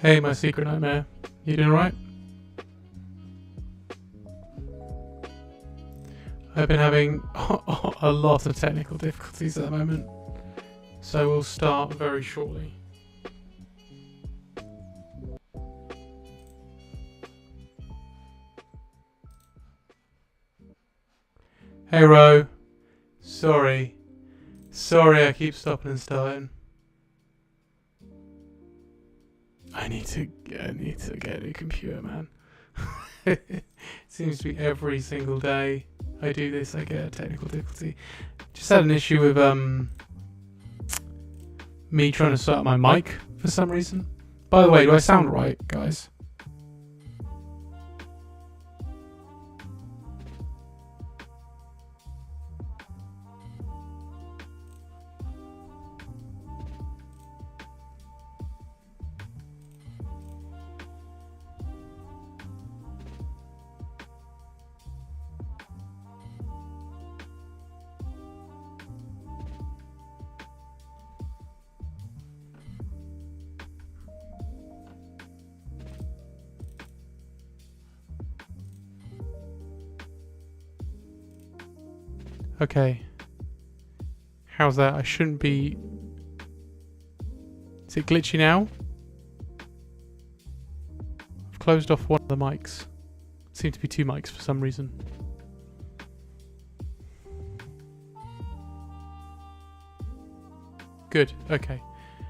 Hey, my secret nightmare. You doing alright? I've been having a lot of technical difficulties at the moment, so we'll start very shortly. Hey Ro, sorry I keep stopping and starting. I need to get a new computer, man. It seems to be every single day I do this, I get a technical difficulty. Just had an issue with me trying to start up my mic for some reason. By the way, do I sound right, guys? Okay. How's that? I shouldn't be... Is it glitchy now? I've closed off one of the mics. Seem to be two mics for some reason. Good. Okay.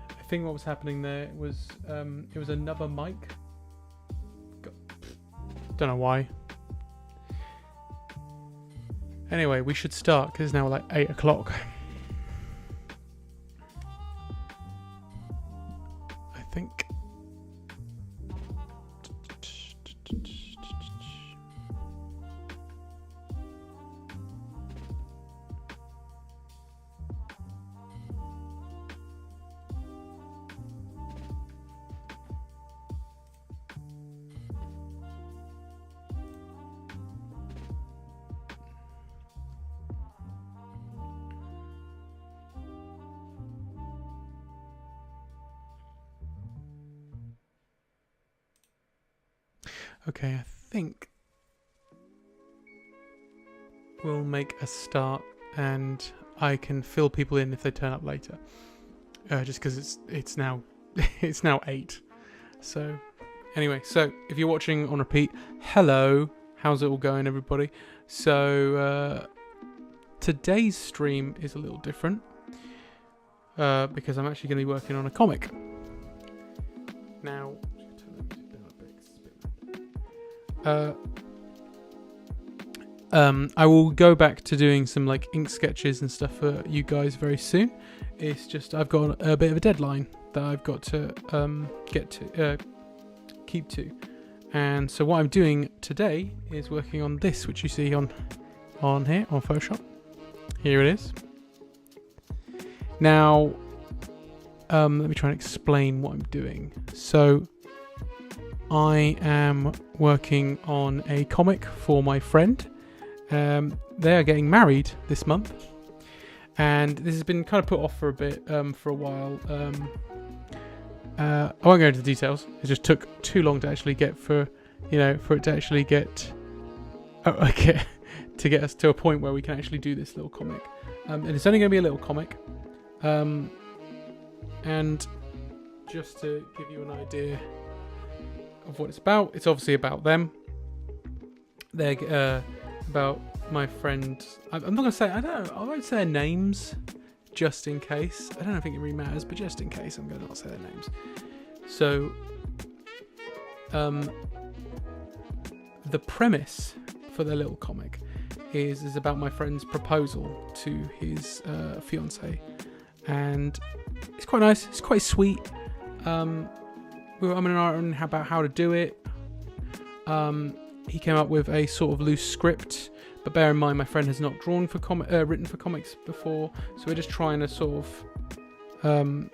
I think what was happening there was it was another mic. Don't know why. Anyway, we should start because it's now like 8 o'clock. I think. Okay, I think we'll make a start and I can fill people in if they turn up later. Just because it's now it's now 8. So anyway, so if you're watching on repeat, hello, how's it all going, everybody? So today's stream is a little different because I'm actually going to be working on a comic. Now, I will go back to doing some like ink sketches and stuff for you guys very soon. It's just I've got a bit of a deadline that I've got to keep to, and so what I'm doing today is working on this, which you see on here on Photoshop. Here it is. Now, let me try and explain what I'm doing. So, I am working on a comic for my friend. They are getting married this month, and this has been kind of put off for a bit, for a while. I won't go into the details. It just took too long to actually get for it to actually get to get us to a point where we can actually do this little comic. And it's only going to be a little comic. And just to give you an idea of what it's about, it's obviously about them. They're about my friend. I'm not gonna say. I won't say their names, just in case. I don't think it really matters, but just in case, I'm gonna not say their names. So, the premise for their little comic is about my friend's proposal to his fiancée, and it's quite nice. It's quite sweet. I'm an iron about how to do it. He came up with a sort of loose script, but bear in mind my friend has not written for comics before, so we're just trying to sort of,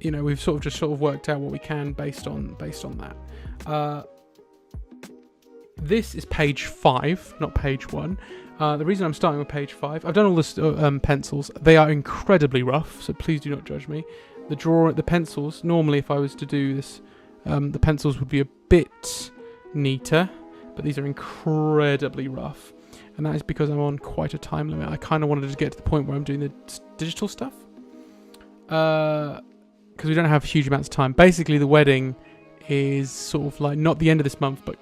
we've sort of worked out what we can based on that. This is page 5, not page 1. The reason I'm starting with page 5, I've done all the pencils. They are incredibly rough, so please do not judge me. The pencils, normally if I was to do this the pencils would be a bit neater, but these are incredibly rough, and that is because I'm on quite a time limit. I kind of wanted to get to the point where I'm doing the digital stuff, because we don't have huge amounts of time. Basically, the wedding is sort of like not the end of this month, but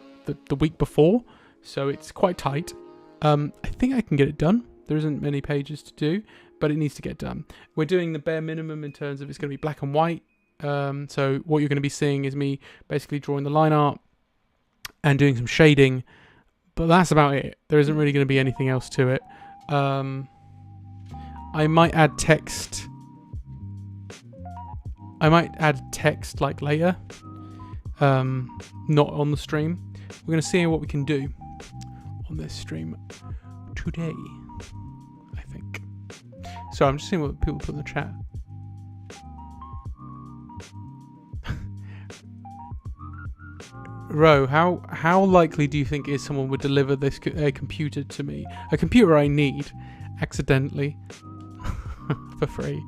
the week before, so it's quite tight. I think I can get it done. There isn't many pages to do, but it needs to get done. We're doing the bare minimum in terms of it's going to be black and white. So what you're going to be seeing is me basically drawing the line art and doing some shading, but that's about it. There isn't really going to be anything else to it. I might add text. Like later, not on the stream. We're going to see what we can do on this stream today, I think. So I'm just seeing what people put in the chat. Ro, how likely do you think is someone would deliver this computer to me? A computer I need, accidentally, for free.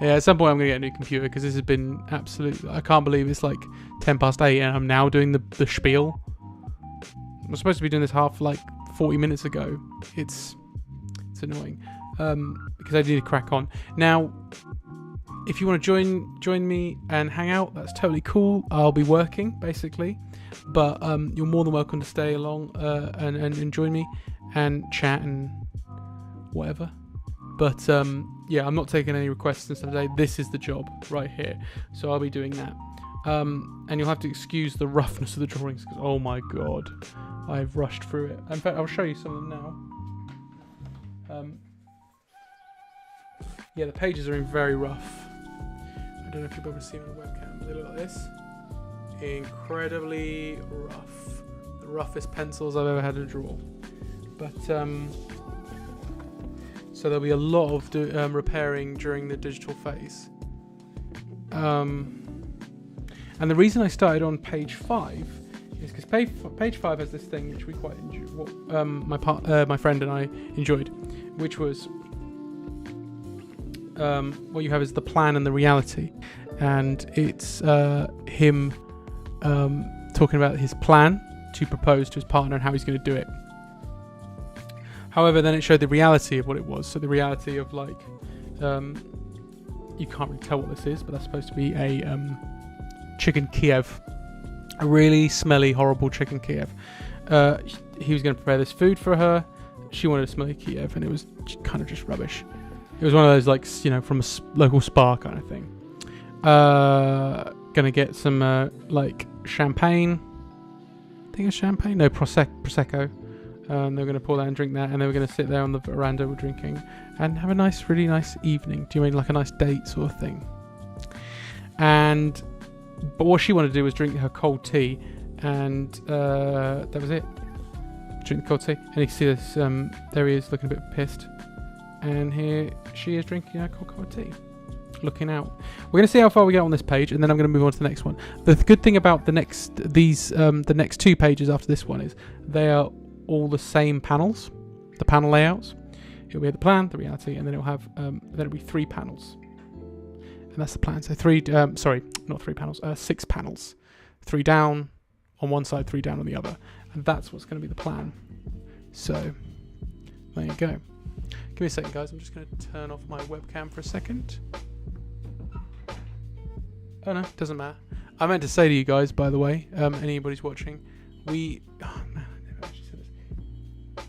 Yeah, at some point I'm going to get a new computer, because this has been absolutely... I can't believe it's like 10 past 8 and I'm now doing the spiel. I'm supposed to be doing this 40 minutes ago. It's annoying, because I need to crack on. Now, if you want to join me and hang out, that's totally cool. I'll be working, basically. But you're more than welcome to stay along and join me and chat and whatever. But yeah, I'm not taking any requests and stuff today. This is the job right here. So I'll be doing that. And you'll have to excuse the roughness of the drawings, because oh my god, I've rushed through it. In fact, I'll show you some of them now. Yeah, the pages are in very rough. I don't know if you'll be able to see them on the webcam. They look like this. Incredibly rough. The roughest pencils I've ever had to draw. But so there'll be a lot of repairing during the digital phase. And the reason I started on page 5 is because page 5 has this thing which we quite enjoy. My friend and I enjoyed, which was what you have is the plan and the reality, and it's him talking about his plan to propose to his partner and how he's going to do it. However, then it showed the reality of what it was. So the reality of like, you can't really tell what this is, but that's supposed to be a chicken Kiev, a really smelly, horrible chicken Kiev. He was going to prepare this food for her. She wanted a smelly Kiev, and it was kind of just rubbish. It was one of those, like, you know, from a local spa kind of thing. Gonna get some like champagne. I think it's champagne. No, prosecco. They were gonna pour that and drink that, and they were gonna sit there on the veranda drinking and have a nice, really nice evening. Do you mean like a nice date sort of thing? But what she wanted to do was drink her cold tea, and that was it. Drink the cold tea, and you can see this. There he is, looking a bit pissed, and here she is drinking her cold tea, looking out. We're going to see how far we get on this page, and then I'm going to move on to the next one. The good thing about the next two pages after this one is they are all the same panels, the panel layouts. It'll be the plan, the reality, and then it'll have then it'll be 3 panels. And that's the plan. So 6 panels. 3 down on one side, 3 down on the other. And that's what's going to be the plan. So, there you go. Give me a second, guys. I'm just going to turn off my webcam for a second. Oh, no, doesn't matter. I meant to say to you guys, by the way, anybody's watching, oh, man, I never actually said this.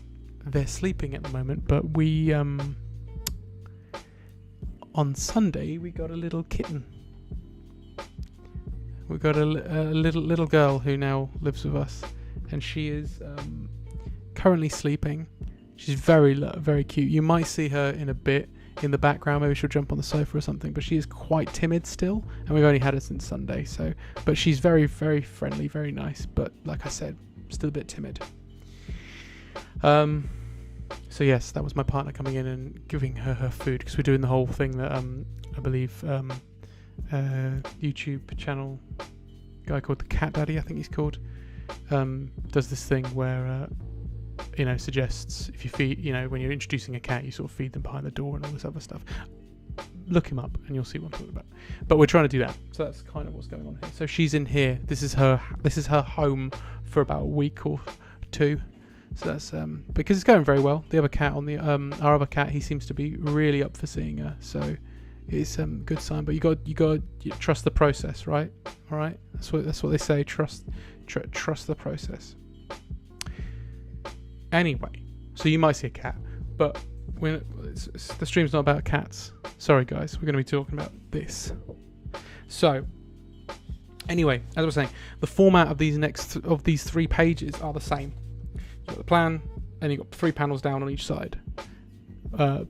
They're sleeping at the moment, but we, on Sunday, we got a little kitten. We got a little girl who now lives with us, and she is currently sleeping. She's very very cute. You might see her in a bit in the background. Maybe she'll jump on the sofa or something. But she is quite timid still, and we've only had her since Sunday. So, but she's very very friendly, very nice. But like I said, still a bit timid. So yes, that was my partner coming in and giving her food, because we're doing the whole thing that I believe YouTube channel guy called the Cat Daddy, I think he's called, does this thing where suggests if you feed, when you're introducing a cat, you sort of feed them behind the door and all this other stuff. look him up and you'll see what I'm talking about. But we're trying to do that. So that's kind of what's going on here. So she's in here. This is her home for about a week or two. So that's because it's going very well. The other cat on the our other cat, he seems to be really up for seeing her. So it's good sign. But you got trust the process, right? All right. That's what they say. Trust the process. Anyway, so you might see a cat, but the stream's not about cats. Sorry guys, we're going to be talking about this. So anyway, as I was saying, the format of these 3 pages are the same. You've got the plan, and you've got 3 panels down on each side.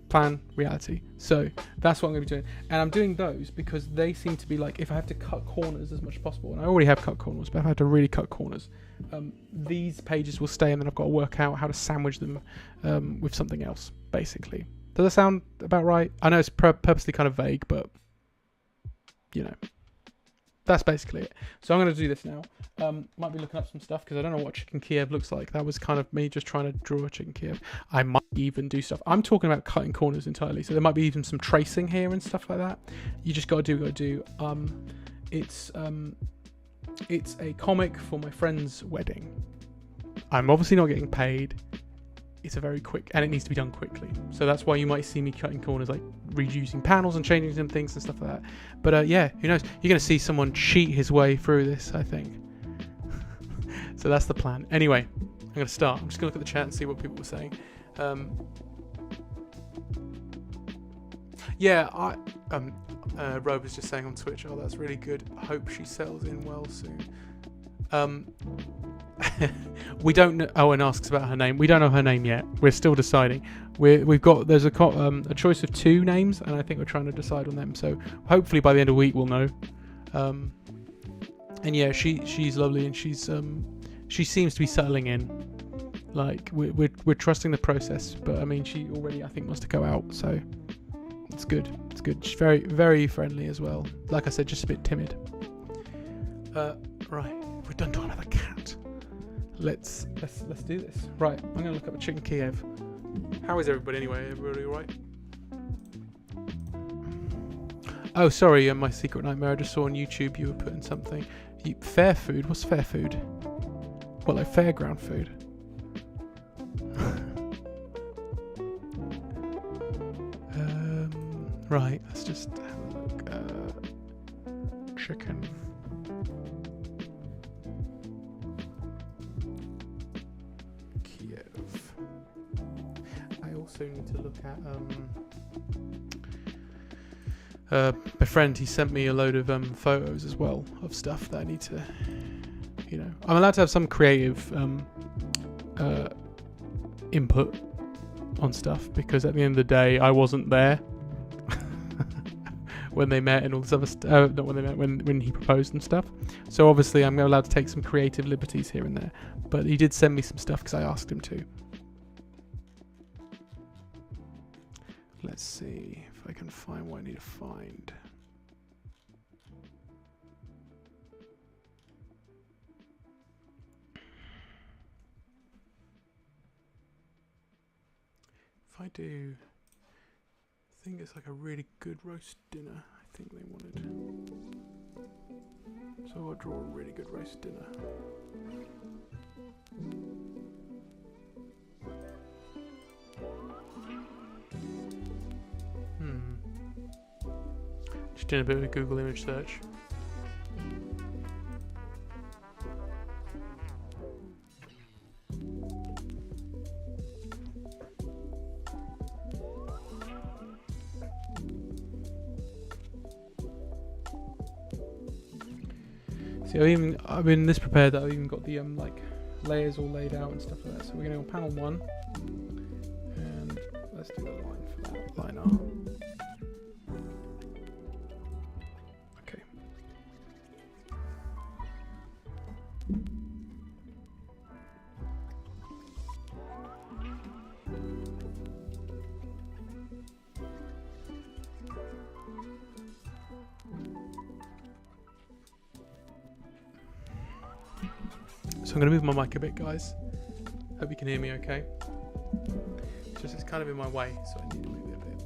Plan, reality. So that's what I'm going to be doing, and I'm doing those because they seem to be like, if I have to cut corners as much as possible, and I already have cut corners, but if I have to really cut corners, these pages will stay, and then I've got to work out how to sandwich them with something else, basically. Does that sound about right? I know it's purposely kind of vague, but you know, that's basically it. So I'm going to do this now. Might be looking up some stuff because I don't know what Chicken Kiev looks like. That was kind of me just trying to draw a Chicken Kiev. I might even do stuff. I'm talking about cutting corners entirely. So there might be even some tracing here and stuff like that. You just got to do. It's a comic for my friend's wedding. I'm obviously not getting paid. It's a very quick, and it needs to be done quickly. So that's why you might see me cutting corners, like reusing panels and changing some things and stuff like that. But yeah, who knows? You're going to see someone cheat his way through this, I think. So that's the plan. Anyway, I'm going to start. I'm just going to look at the chat and see what people were saying. Yeah, Rob is just saying on Twitch, oh, that's really good. I hope she settles in well soon. We don't know. Oh, and asks about her name. We don't know her name yet. We're still deciding. There's a choice of 2 names, and I think we're trying to decide on them. So hopefully by the end of the week we'll know. And yeah, she's lovely, and she seems to be settling in. Like we're trusting the process, but I mean, she already, I think, wants to go out, so it's good. It's good. She's very, very friendly as well. Like I said, just a bit timid. Right, we're done talking about the cat. Let's do this. Right, I'm gonna look up a Chicken Kiev. How is everybody anyway? Everybody all right? Oh, sorry, my secret nightmare. I just saw on YouTube you were putting something. Fair food? What's fair food? What, like fairground food? Right, let's just have a look. Chicken. Kiev. I also need to look at my friend. He sent me a load of photos as well of stuff that I need to, you know, I'm allowed to have some creative input on stuff, because at the end of the day I wasn't there when they met and all this other stuff. Not when they met, when he proposed and stuff. So obviously I'm allowed to take some creative liberties here and there. But he did send me some stuff because I asked him to. Let's see if I can find what I need to find. If I do, I think it's like a really good roast dinner. I think they wanted. So I'll draw a really good roast dinner. Just doing a bit of a Google image search. See, I've been this prepared that I've even got the like layers all laid out and stuff like that. So we're gonna go on panel 1, and let's do the line for that. Line R. Okay. So I'm going to move my mic a bit, guys. Hope you can hear me okay. It's kind of in my way, so I need to move it a bit.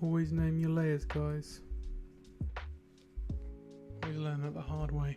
Always name your layers, guys. Always learn that the hard way.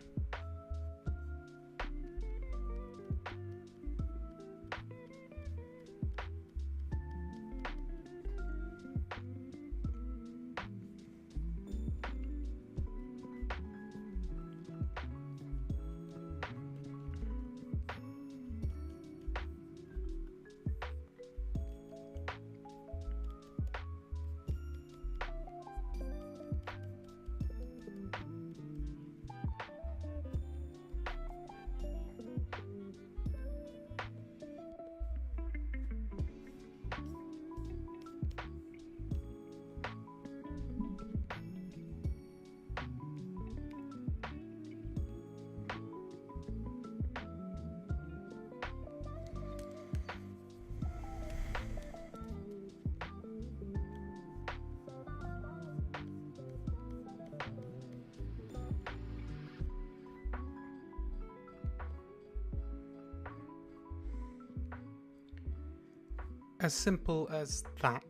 As simple as that.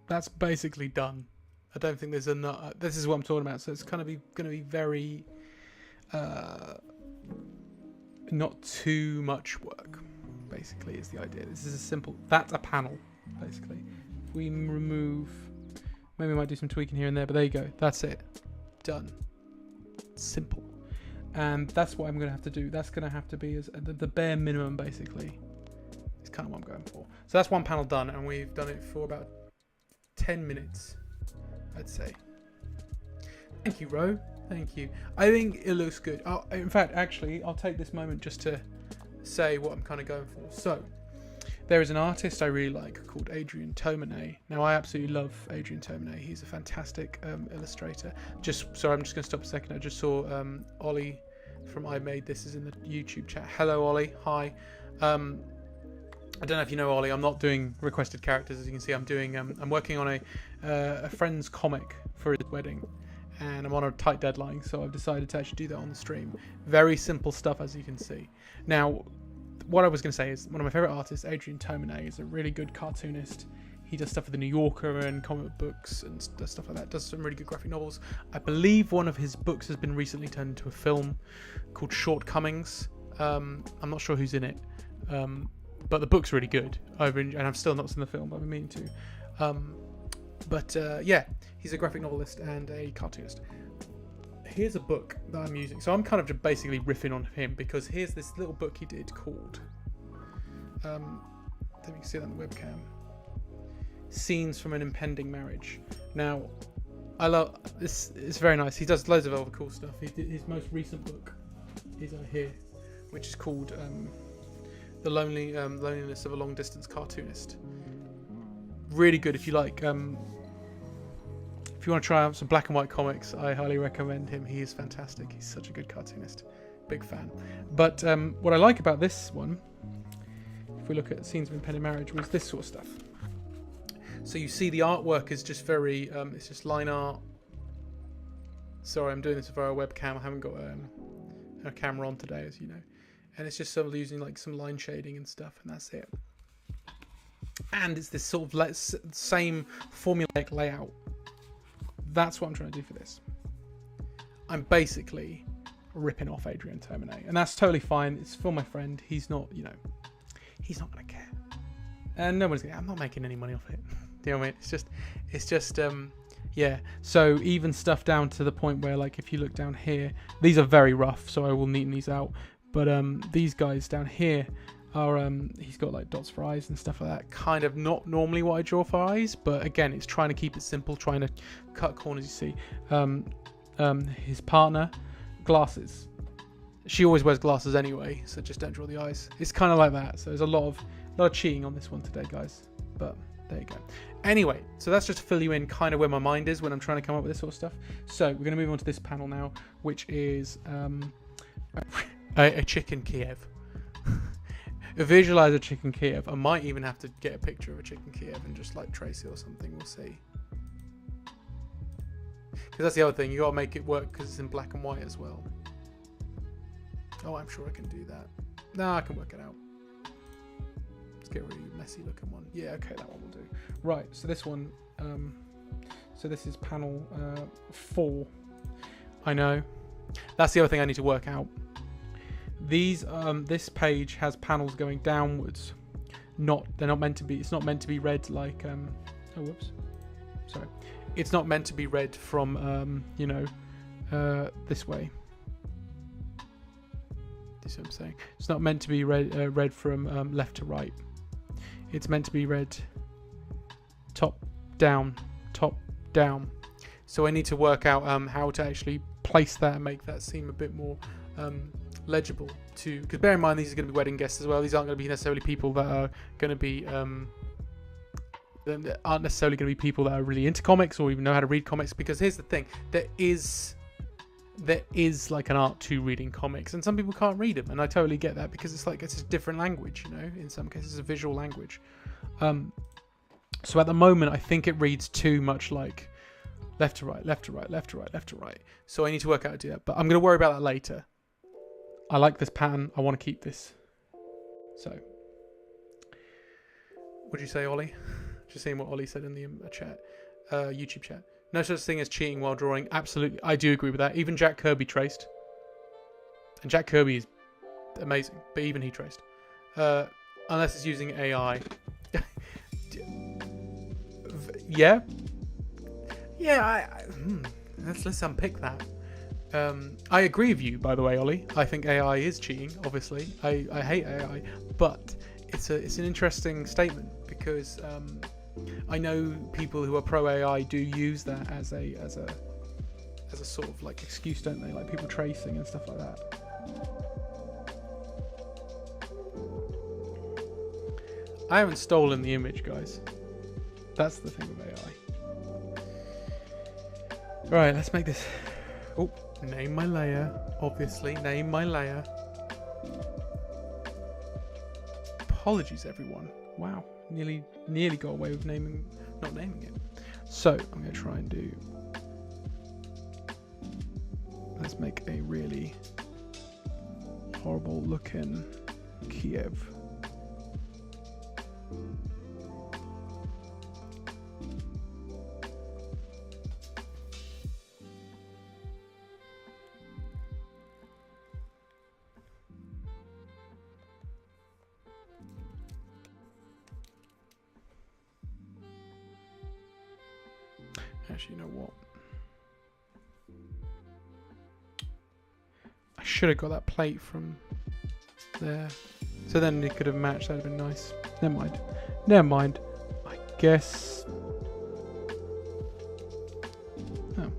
That's basically done. I don't think there's enough. This is what I'm talking about. So it's kind of going to be very, not too much work. Basically, is the idea. This is a simple. That's a panel. Basically, if we remove, maybe we might do some tweaking here and there, but there you go. That's it. Done. Simple. And that's what I'm going to have to do. That's going to have to be as the bare minimum, basically. It's kind of what I'm going for. So that's one panel done, and we've done it for about 10 minutes, I'd say. Thank you, Ro. Thank you. I think it looks good. In fact, actually, I'll take this moment just to say what I'm kind of going for. So, there is an artist I really like called Adrian Tomine. Now, I absolutely love Adrian Tomine. He's a fantastic illustrator. Sorry, I'm just going to stop a second. I just saw Ollie from I Made This is in the YouTube chat. Hello, Ollie. Hi. I don't know if you know Ollie. I'm not doing requested characters, as you can see. I'm working on a friend's comic for his wedding, and I'm on a tight deadline, so I've decided to actually do that on the stream. Very simple stuff, as you can see. Now, what I was going to say is one of my favorite artists, Adrian Tomine, is a really good cartoonist. He does stuff for the New Yorker and comic books and stuff like that. Does some really good graphic novels. I believe one of his books has been recently turned into a film called Shortcomings. I'm not sure who's in it. but the book's really good. And I've still not seen the film, but I've been meaning to. Yeah, he's a graphic novelist and a cartoonist. Here's a book that I'm using. So I'm kind of just basically riffing on him because here's this little book he did called, let me see that on the webcam, Scenes from an Impending Marriage. Now, I love this. It's very nice. He does loads of other cool stuff. His most recent book is here, which is called The Loneliness of a Long Distance Cartoonist. Really good if you like. If you want to try out some black and white comics, I highly recommend him. He is fantastic. He's such a good cartoonist. Big fan. But what I like about this one, if we look at Scenes of Impending Marriage, was this sort of stuff. So you see the artwork is just very, it's just line art. Sorry, I'm doing this via a webcam. I haven't got a camera on today, as you know. And it's just sort of using like some line shading and stuff, and that's it. And it's this sort of same formulaic layout. That's what I'm trying to do for this. I'm basically ripping off Adrian Termine, and that's totally fine. It's for my friend. He's not, he's not going to care. And no one's going to, I'm not making any money off it. Do you know what I mean? It's just, yeah. So even stuff down to the point where, like, if you look down here, these are very rough, so I will neaten these out. But these guys down here are, he's got like dots for eyes and stuff like that. Kind of not normally what I draw for eyes, but again, it's trying to keep it simple, trying to cut corners, you see. His partner, glasses. She always wears glasses anyway, so just don't draw the eyes. It's kind of like that. So there's a lot of cheating on this one today, guys. But there you go. Anyway, so that's just to fill you in kind of where my mind is when I'm trying to come up with this sort of stuff. So we're going to move on to this panel now, which is a chicken Kiev. Visualize a chicken Kiev. I might even have to get a picture of a chicken Kiev and just like trace it or something. We'll see. Because that's the other thing. You got to make it work because it's in black and white as well. Oh, I'm sure I can do that. No, I can work it out. Let's get a really messy looking one. Yeah, okay, that one will do. Right, so this one, so this is panel 4. I know. That's the other thing I need to work out. These, this page has panels going downwards. They're not meant to be. It's not meant to be read like. Oh, whoops. Sorry. It's not meant to be read from, this way. You see what I'm saying? It's not meant to be read from left to right. It's meant to be read top down. So I need to work out how to actually place that and make that seem a bit more legible to, because bear in mind these are going to be wedding guests as well. These aren't going to be necessarily people that are going to be aren't necessarily going to be people that are really into comics or even know how to read comics, because here's the thing, there is like an art to reading comics, and some people can't read them, and I totally get that, because it's like it's a different language, in some cases it's a visual language. So at the moment I think it reads too much like left to right, left to right, left to right, left to right. So I need to work out how to do that, but I'm going to worry about that later. I like this pattern. I want to keep this. So, what did you say, Ollie? Just seeing what Ollie said in the chat, YouTube chat. No such thing as cheating while drawing. Absolutely, I do agree with that. Even Jack Kirby traced, and Jack Kirby is amazing, but even he traced, unless it's using AI. Yeah. Let's unpick that. I agree with you, by the way, Ollie. I think AI is cheating, obviously. I hate AI, but it's an interesting statement, because I know people who are pro AI do use that as a sort of like excuse, don't they? Like people tracing and stuff like that. I haven't stolen the image, guys. That's the thing with AI. Right, let's make this. Oh, name my layer. Obviously, name my layer. Apologies, everyone. Wow, nearly got away with not naming it. So I'm going to try and do. Let's make a really horrible looking Kiev. Actually, you know what? I should have got that plate from there. So then it could have matched. That would have been nice. Never mind. Never mind. I guess... Oh.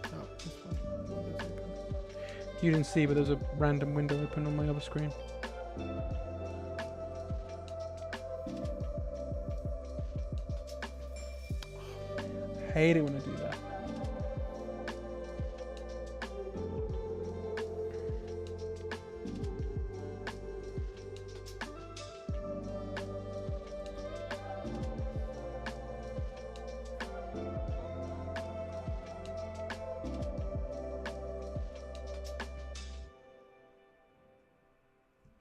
Oh, this one. You didn't see, but there's a random window open on my other screen. I hate it when I do that.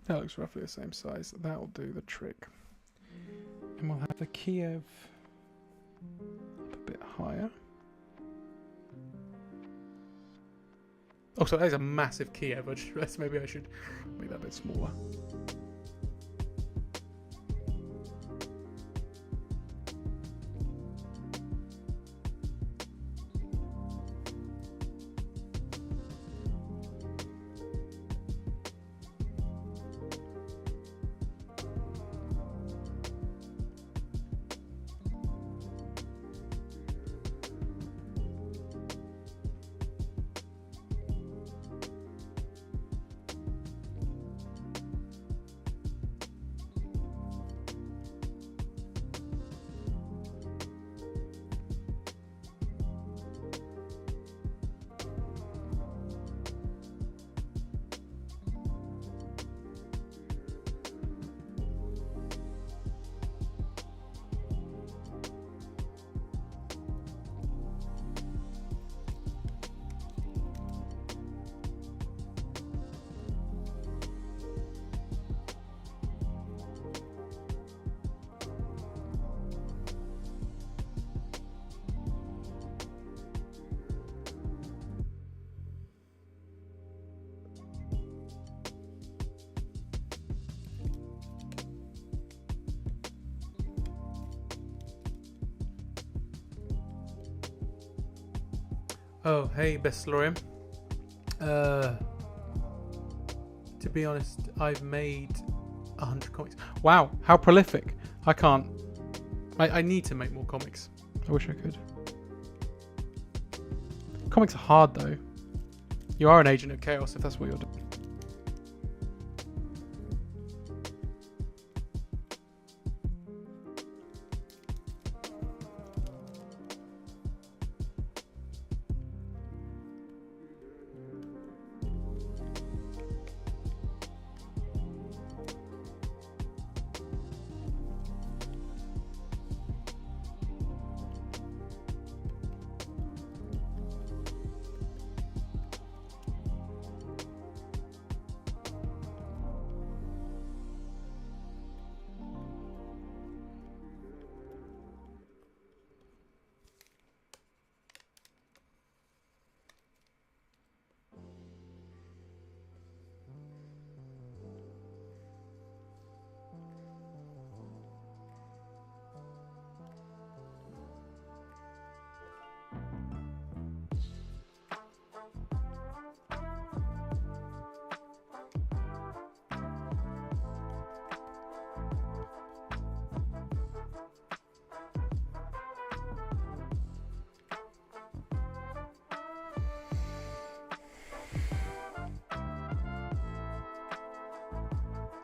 That looks roughly the same size. That'll do the trick. And we'll have the Kiev up a bit higher. Oh, so that is a massive Kiev. I just realized maybe I should make that a bit smaller. Oh, hey, Bestlorium. To be honest, I've made 100 comics. Wow, how prolific. I can't. I need to make more comics. I wish I could. Comics are hard, though. You are an agent of chaos if that's what you're doing.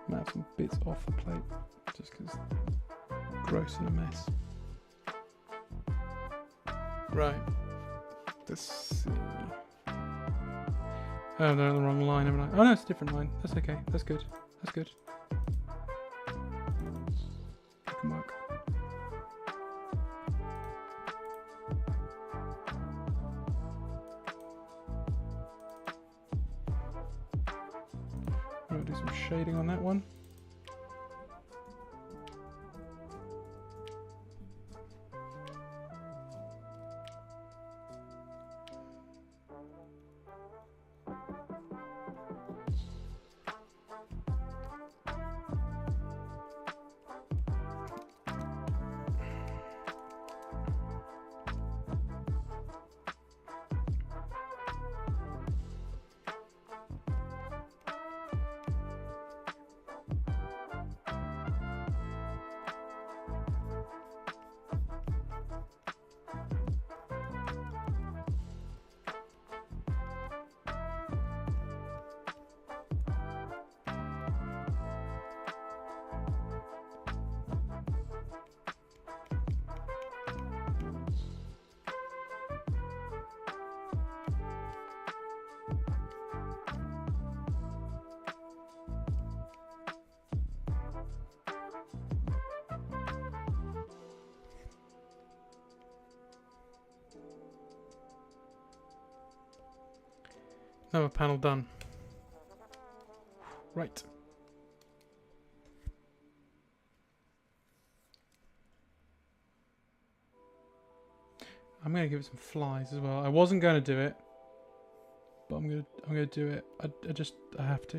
Might have some bits off the plate just because gross and a mess. Right. Let's see. Oh, they're on the wrong line, haven't I? Oh no, it's a different line. That's okay. That's good. That's good. That can work. I'll do some shading on that one. Another panel done. Right. I'm gonna give it some flies as well. I wasn't gonna do it, but I'm gonna do it. I have to.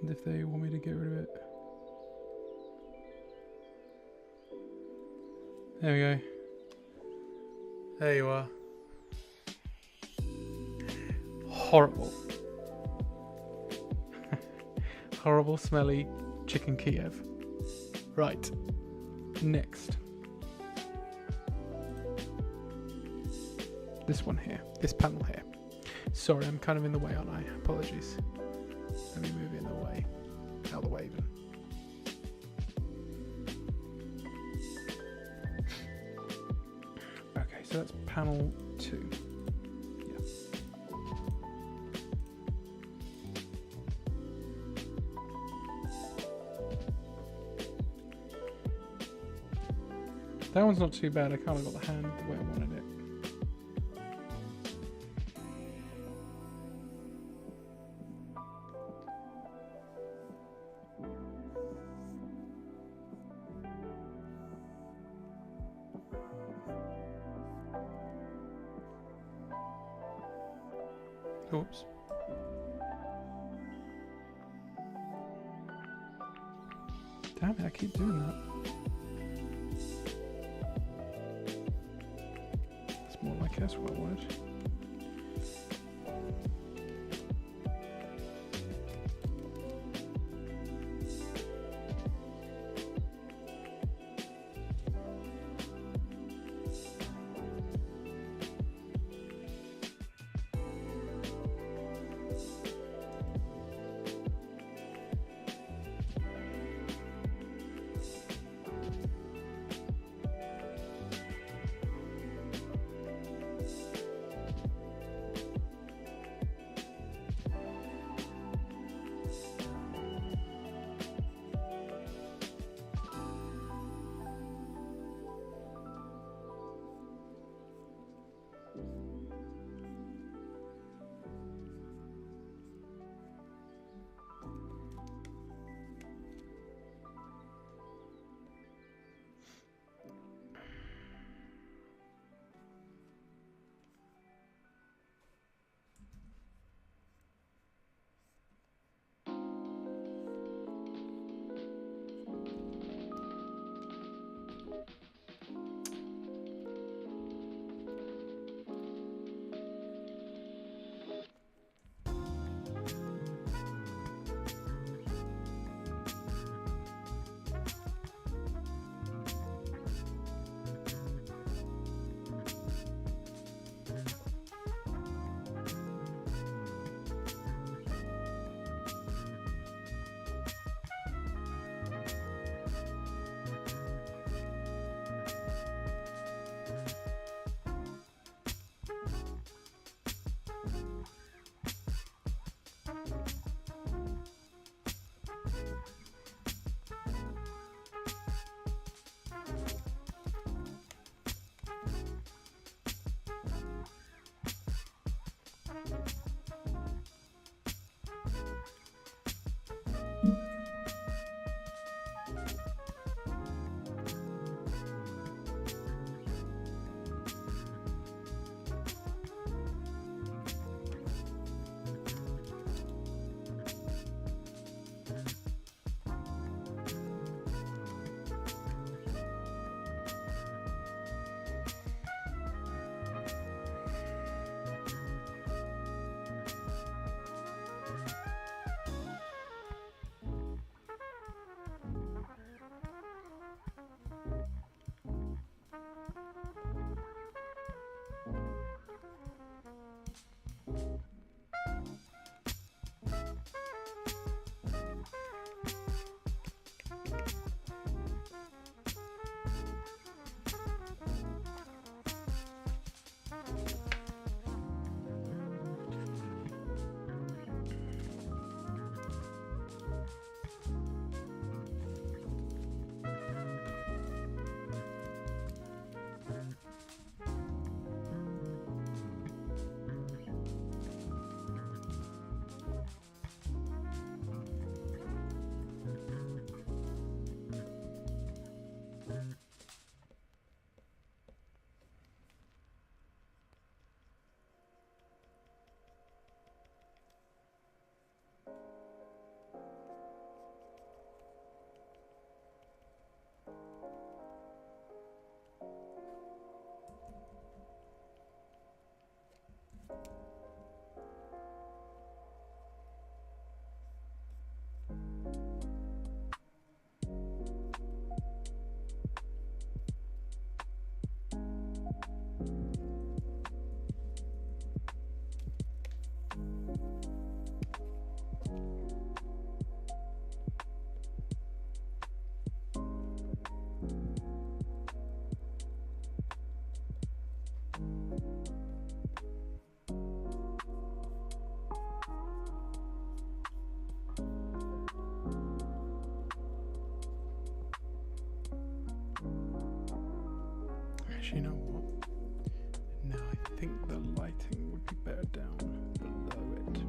And if they want me to get rid of it, there we go. There you are. Horrible. Horrible, smelly chicken Kiev. Right. Next. This one here. This panel here. Sorry, I'm kind of in the way, aren't I? Apologies. Let me move in the way. Out of the way even. Okay, so that's panel 2. That one's not too bad. I kind of got the hand the way I wanted it. Oops. Damn it, I keep doing that. More like that's what I wanted. Actually, you know what? No, I think the lighting would be better down below it.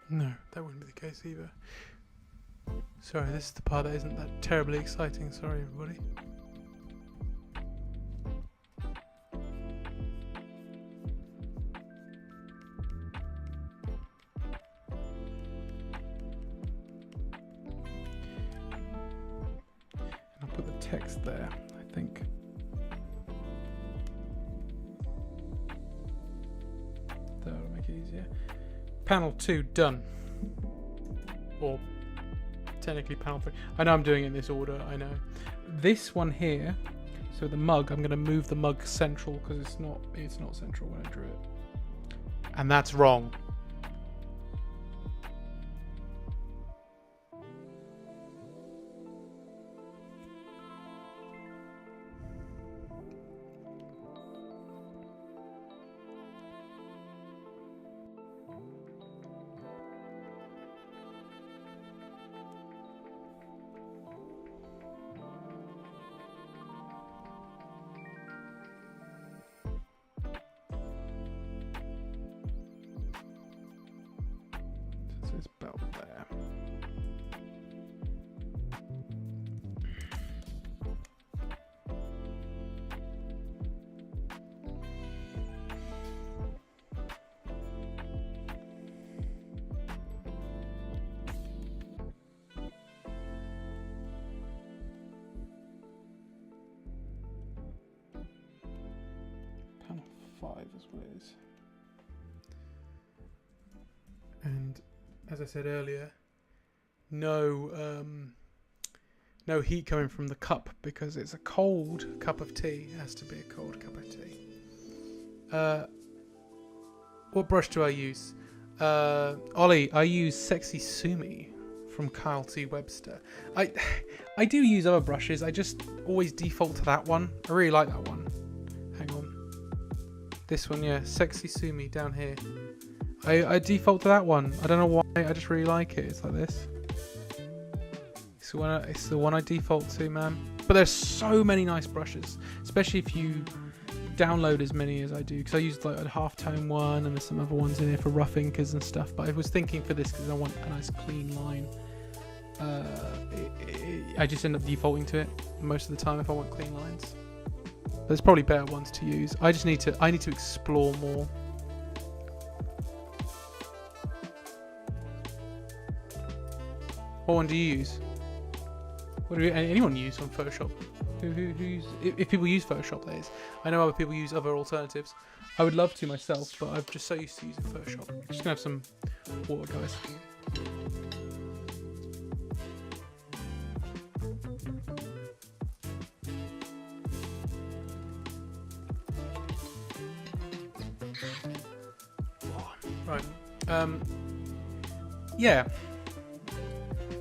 No, that wouldn't be the case either. Sorry, this is the part that isn't that terribly exciting. Sorry, everybody. And I'll put the text there, I think. That'll make it easier. Panel 2 done. Or technically panel 3. I know I'm doing it in this order, I know. This one here, so the mug, I'm going to move the mug central because it's not central when I drew it. And that's wrong. So it's about there. Panel 5 is what it is. And as I said earlier, no heat coming from the cup because it's a cold cup of tea. It has to be a cold cup of tea. What brush do I use? Ollie, I use Sexy Sumi from Kyle T. Webster. I do use other brushes. I just always default to that one. I really like that one. Hang on. This one, yeah. Sexy Sumi down here. I default to that one. I don't know why. I just really like it. It's like this. It's the one I default to, man. But there's so many nice brushes, especially if you download as many as I do. Because I used like a halftone one, and there's some other ones in here for rough inkers and stuff. But I was thinking for this because I want a nice clean line. I just end up defaulting to it most of the time if I want clean lines. There's probably better ones to use. I need to explore more. What one do you use? What do anyone use on Photoshop? If people use Photoshop, that is. I know other people use other alternatives. I would love to myself, but I'm just so used to using Photoshop. I'm just gonna have some water, guys. Right.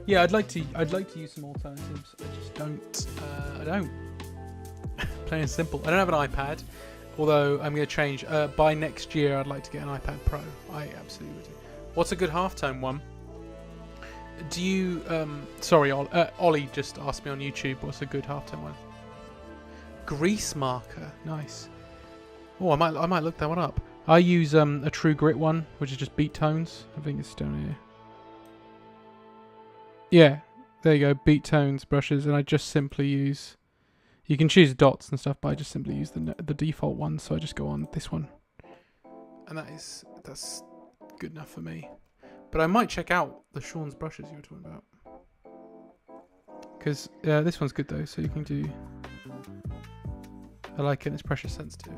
Yeah, I'd like to use some alternatives. I just don't. I don't. Plain and simple. I don't have an iPad, although I'm going to change. By next year, I'd like to get an iPad Pro. I absolutely do. What's a good halftone one? Do you? Sorry, Ollie just asked me on YouTube. What's a good halftone one? Grease marker. Nice. Oh, I might look that one up. I use a True Grit one, which is just beat tones. I think it's down here. Yeah, there you go, beat tones brushes, and I just simply use. You can choose dots and stuff, but I just simply use the default one. So I just go on this one, and that's good enough for me. But I might check out the Sean's brushes you were talking about, because this one's good though. So you can do. I like it. It's pressure sensitive.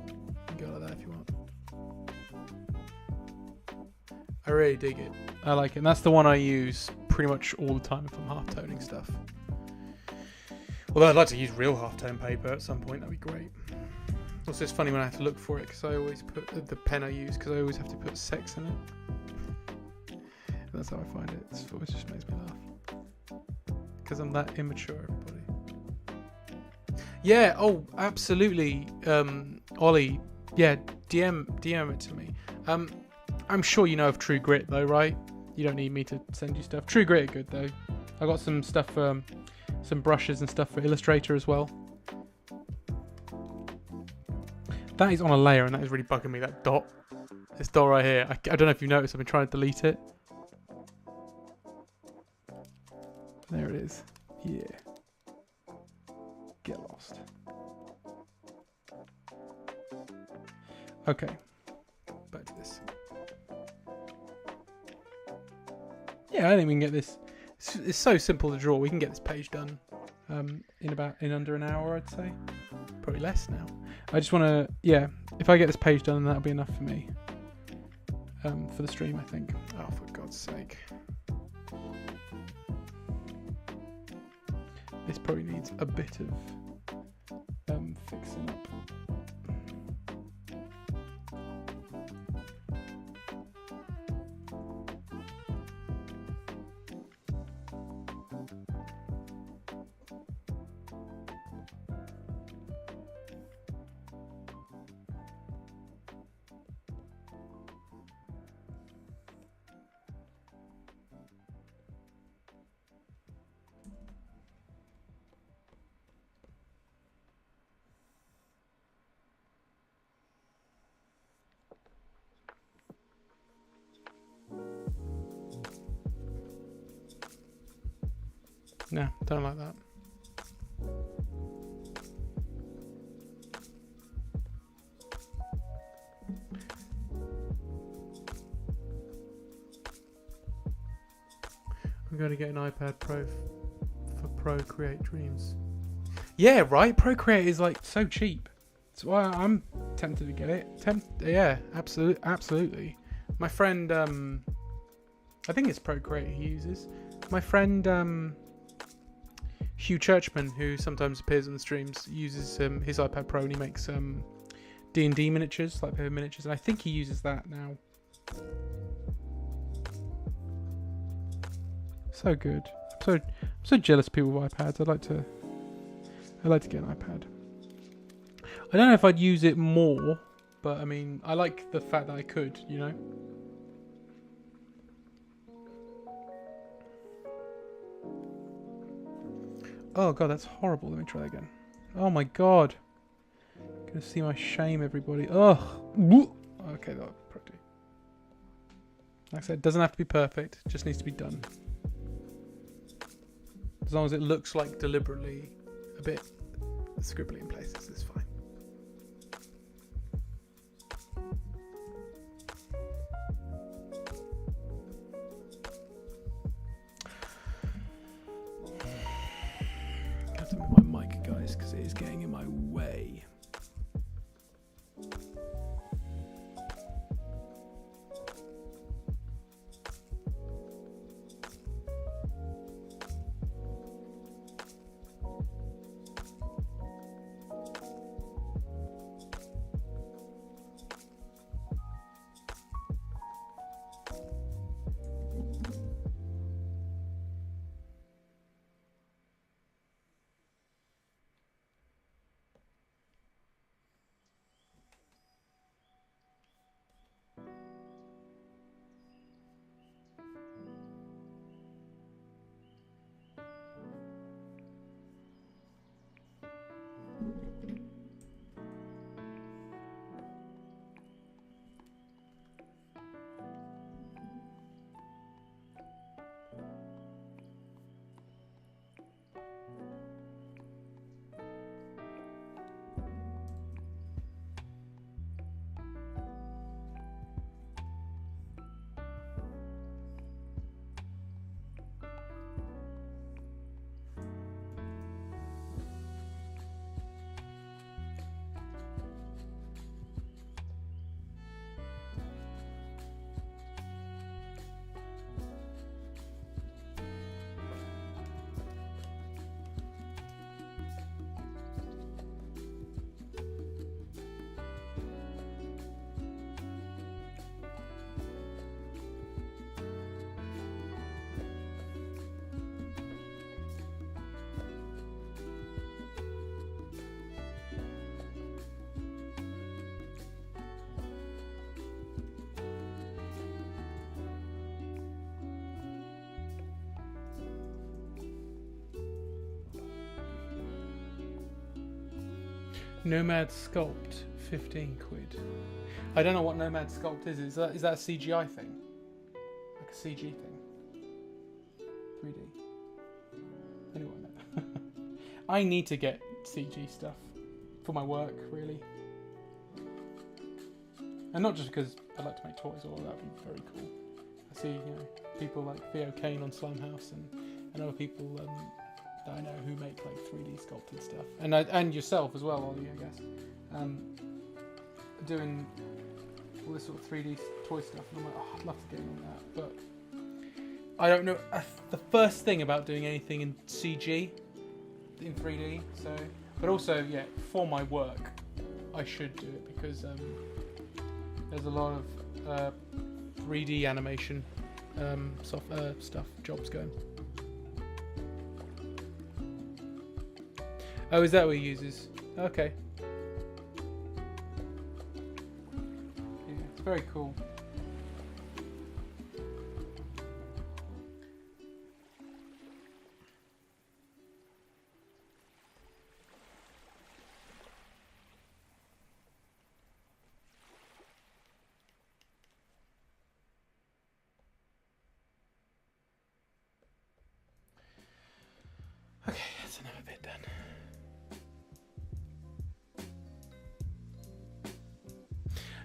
You can go like that if you want. I really dig it. I like it. And that's the one I use pretty much all the time if I'm half toning stuff. Although I'd like to use real half-tone paper at some point, that'd be great. Also, it's funny when I have to look for it, because I always put the pen I use, because I always have to put sex in it. That's how I find it. It always just makes me laugh. Because I'm that immature, everybody. Yeah, oh, absolutely. Ollie, yeah, DM it to me. I'm sure you know of True Grit, though, right? You don't need me to send you stuff. True Grit are good, though. I got some stuff for... some brushes and stuff for Illustrator as well. That is on a layer, and that is really bugging me, that dot. This dot right here. I don't know if you've noticed, I've been trying to delete it. There it is. Yeah. Get lost. Okay. Back to this. Yeah, I think we can get this. It's so simple to draw. We can get this page done in under an hour, I'd say. Probably less now. I just want to, yeah, if I get this page done, that'll be enough for me. For the stream, I think. Oh, for God's sake. This probably needs a bit of fixing up. No, don't like that. I'm going to get an iPad Pro for Procreate Dreams. Yeah, right? Procreate is like so cheap. That's why I'm tempted to get it. Yeah, absolutely. My friend, I think it's Procreate he uses. My friend, Hugh Churchman, who sometimes appears on the streams, uses his iPad Pro, and he makes D&D miniatures, like paper miniatures, and I think he uses that now. So good. I'm so jealous of people with iPads. I'd like to get an iPad. I don't know if I'd use it more, but I mean, I like the fact that I could, you know. Oh god, that's horrible. Let me try that again. Oh my god. Gonna see my shame, everybody. Ugh. Okay, that'll probably do. Like I said, it doesn't have to be perfect. It just needs to be done. As long as it looks like deliberately a bit scribbly in places, it's fine. I have to move my mic, guys, because it is getting in my way. Nomad Sculpt, 15 quid. I don't know what Nomad Sculpt is. Is that a CGI thing? Like a CG thing? 3D? Anyway, no. I need to get CG stuff for my work, really. And not just because I like to make toys, although that would be very cool. I see, people like Theo Kane on Slimehouse and other people that I know who make like 3D sculpted stuff, and yourself as well, Ollie, I guess, doing all this sort of 3D toy stuff. And I'm like, I'd love to get on that, but I don't know. The first thing about doing anything in CG, in 3D, but also, for my work, I should do it because there's a lot of 3D animation stuff, jobs going. Oh, is that what he uses? Okay. Yeah, it's very cool. Okay, that's another bit done.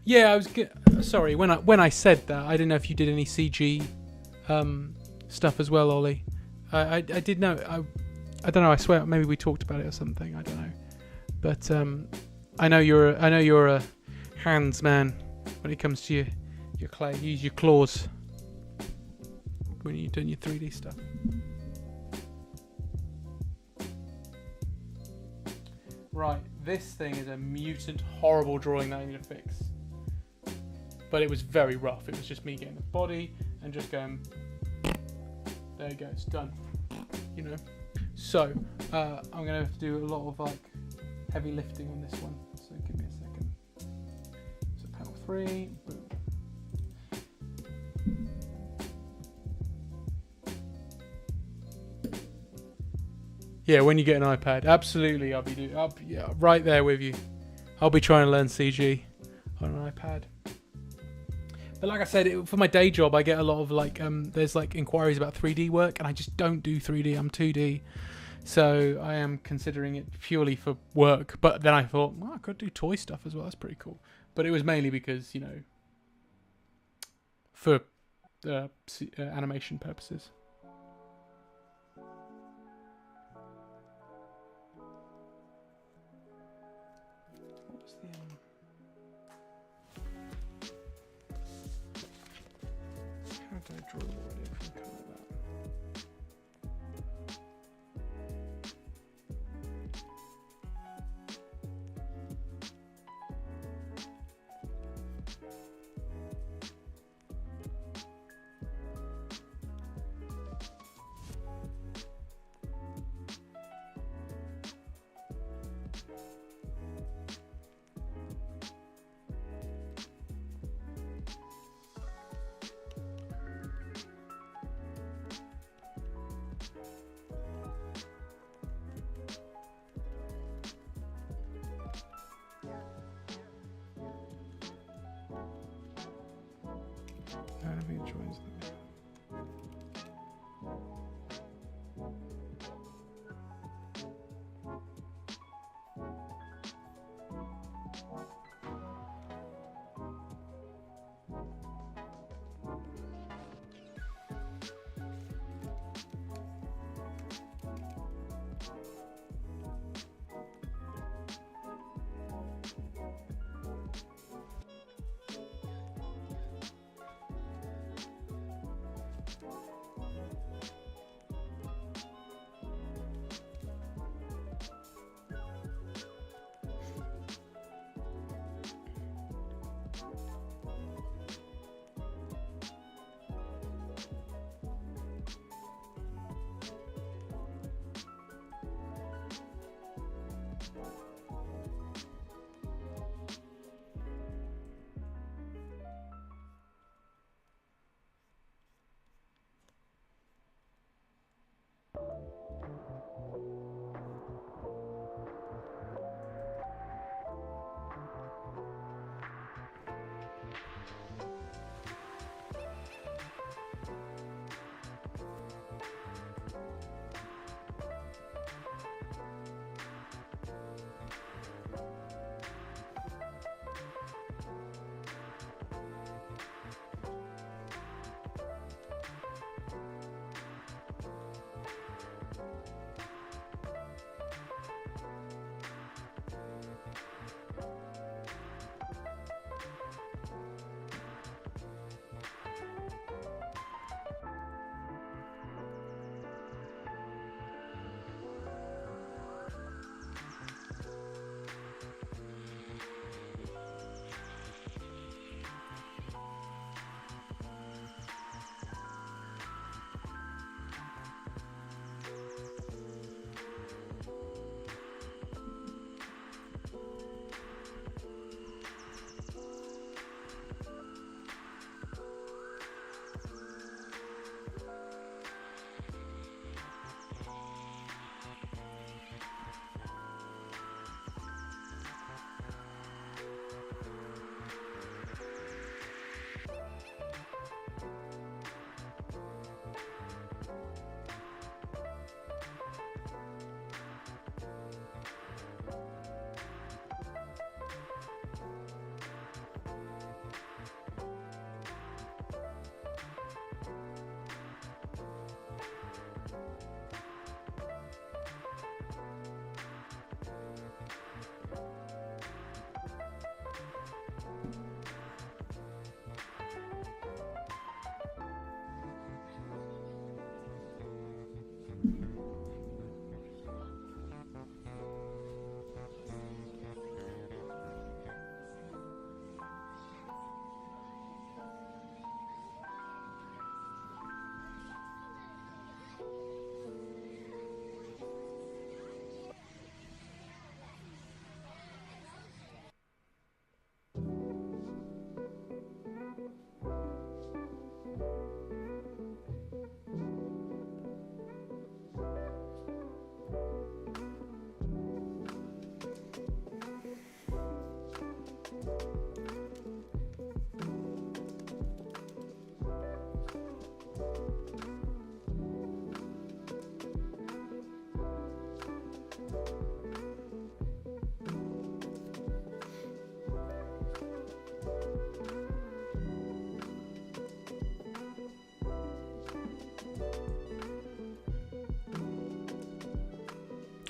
Yeah, I was sorry when I said that. I didn't know if you did any CG stuff as well, Ollie. I did know. I don't know. I swear maybe we talked about it or something. I don't know. But I know you're a hands man when it comes to your clay. You use your claws when you're doing your 3D stuff. Right, this thing is a mutant, horrible drawing that I need to fix. But it was very rough. It was just me getting the body and just going, there you go, it's done. So I'm going to have to do a lot of like heavy lifting on this one. So give me a second. So panel 3, boom. Yeah, when you get an iPad, absolutely, I'll be right there with you. I'll be trying to learn CG on an iPad. But like I said, for my day job, I get a lot of like, there's like inquiries about 3D work, and I just don't do 3D. I'm 2D, so I am considering it purely for work. But then I thought, well, I could do toy stuff as well. That's pretty cool. But it was mainly because for animation purposes. How do I draw already? I can cover that.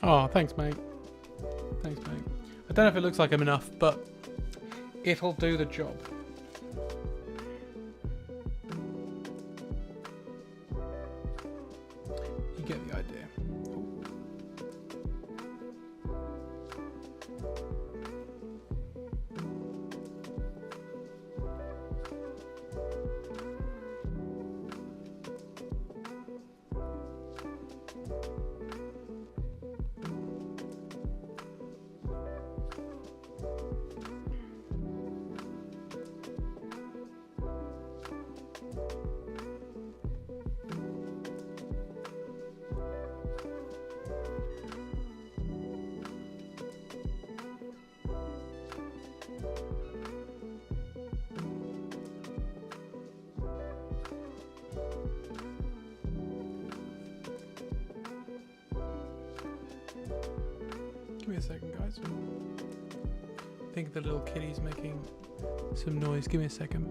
Oh, thanks, mate. Thanks, mate. I don't know if it looks like I'm enough, but it'll do the job. You get the idea. Give me a second, guys. I think the little kitty's making some noise. Give me a second.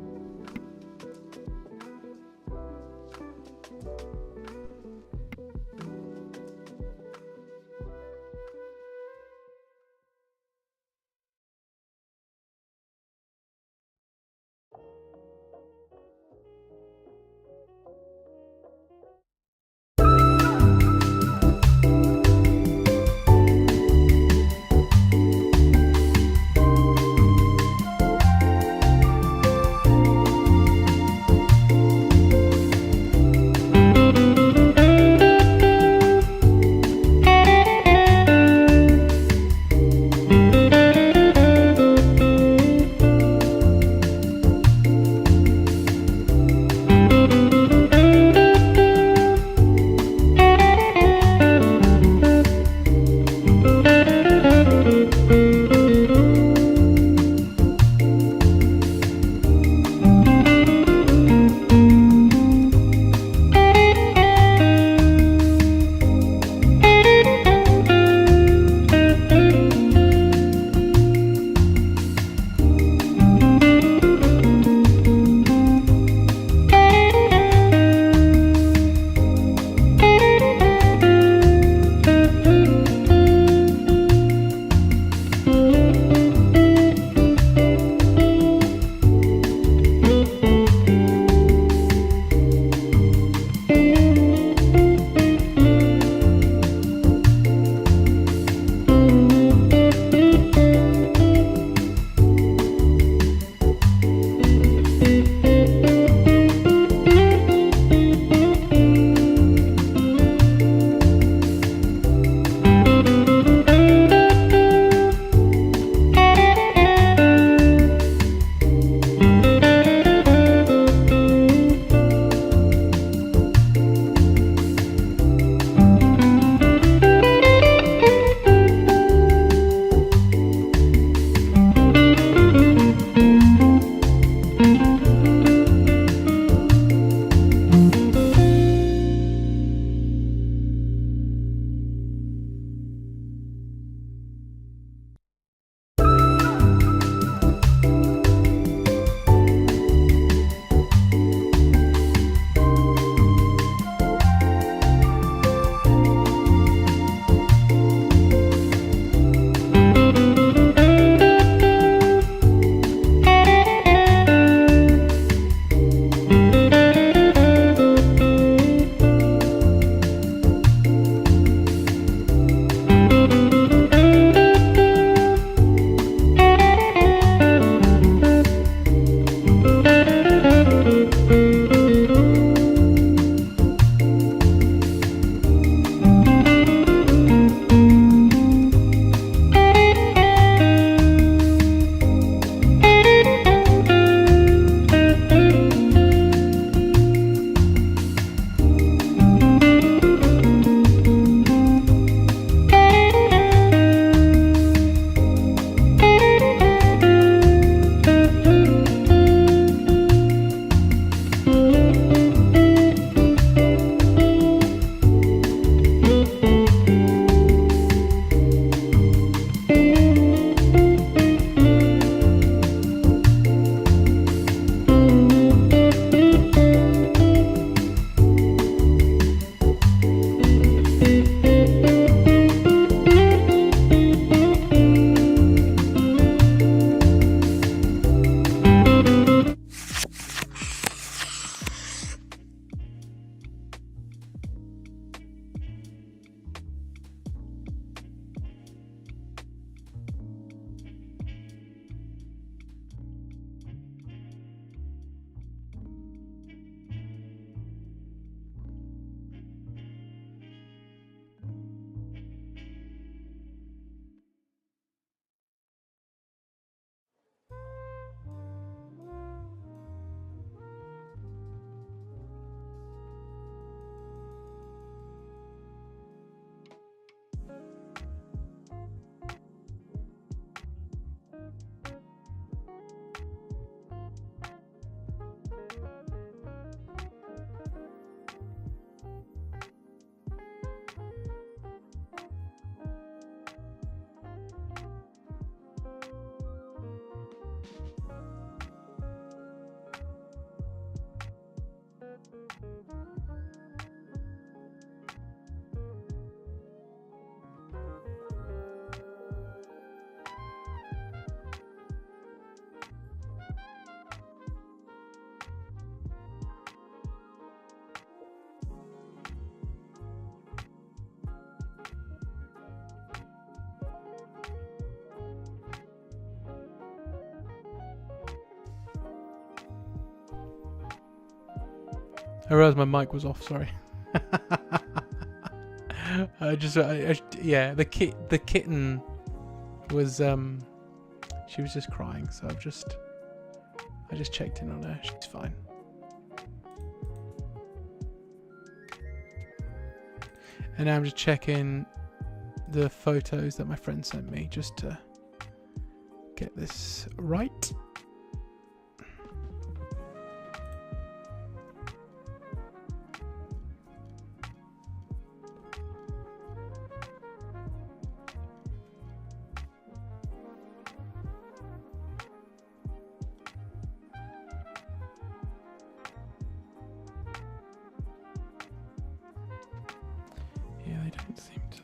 I realised my mic was off. Sorry. Yeah, the kitten was she was just crying, so I just checked in on her. She's fine. And now I'm just checking the photos that my friend sent me just to get this right. Yeah, they don't seem to.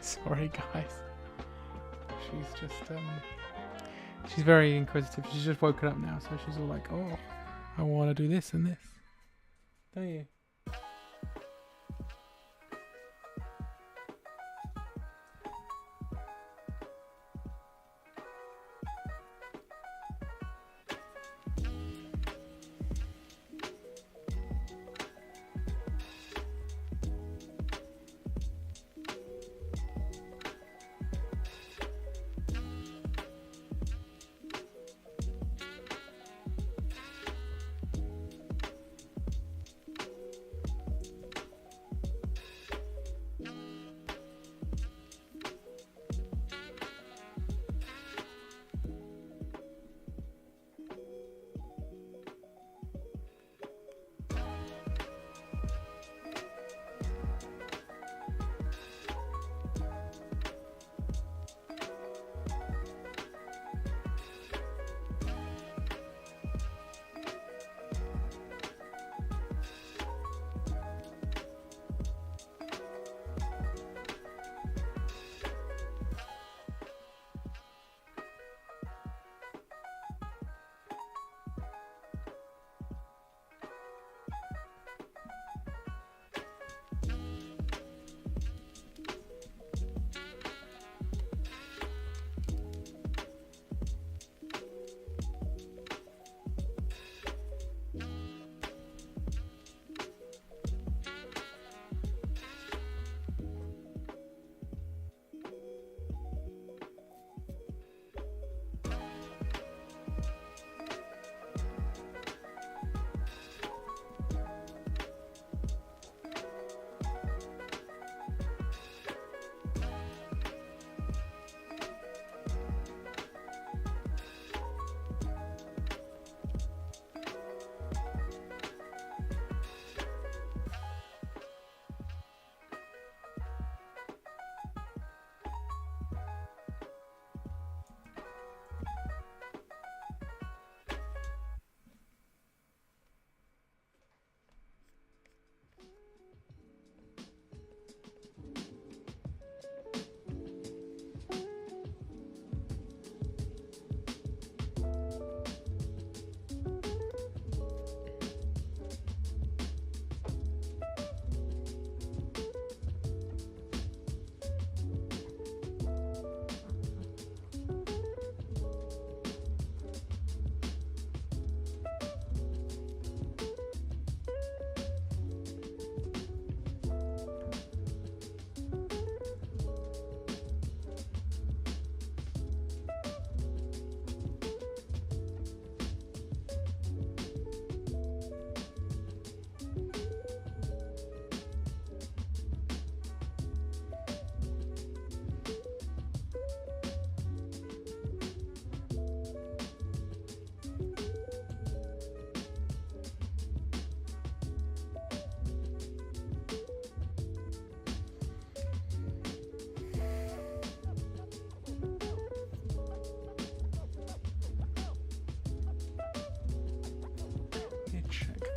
Sorry, guys. She's just she's very inquisitive. She's just woken up now, so she's all like, "Oh, I want to do this and this." Don't you?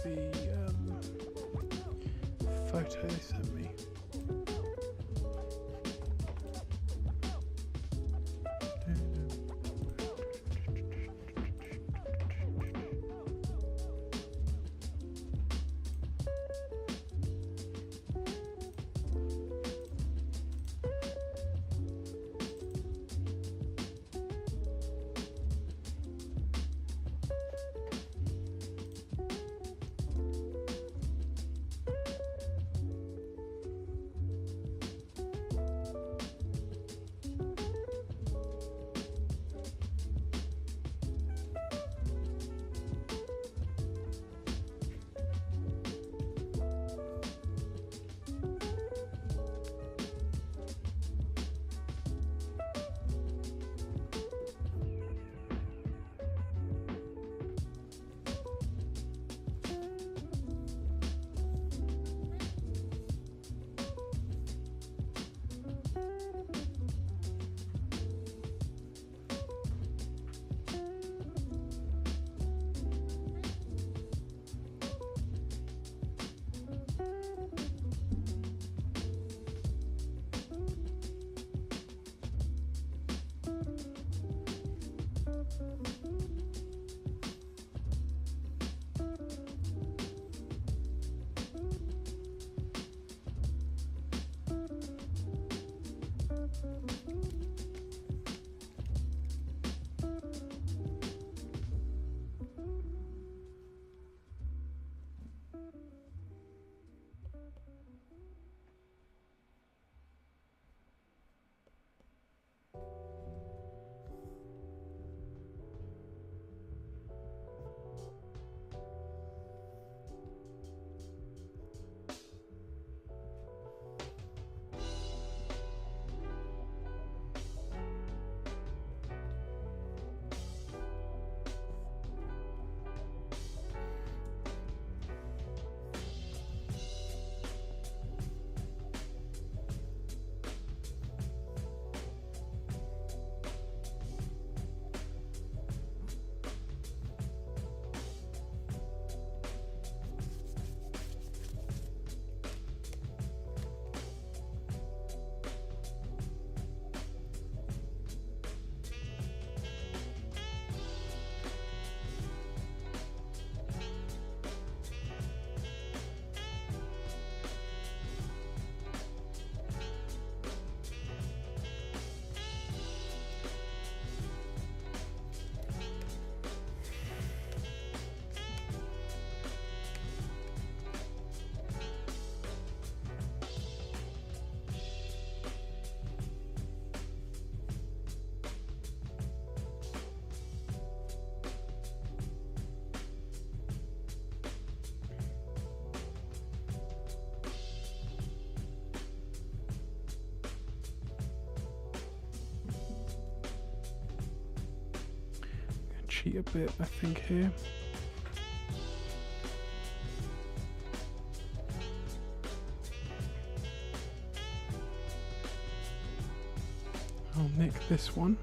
the photo they sent me. Cheat a bit, I think, here. I'll nick this one.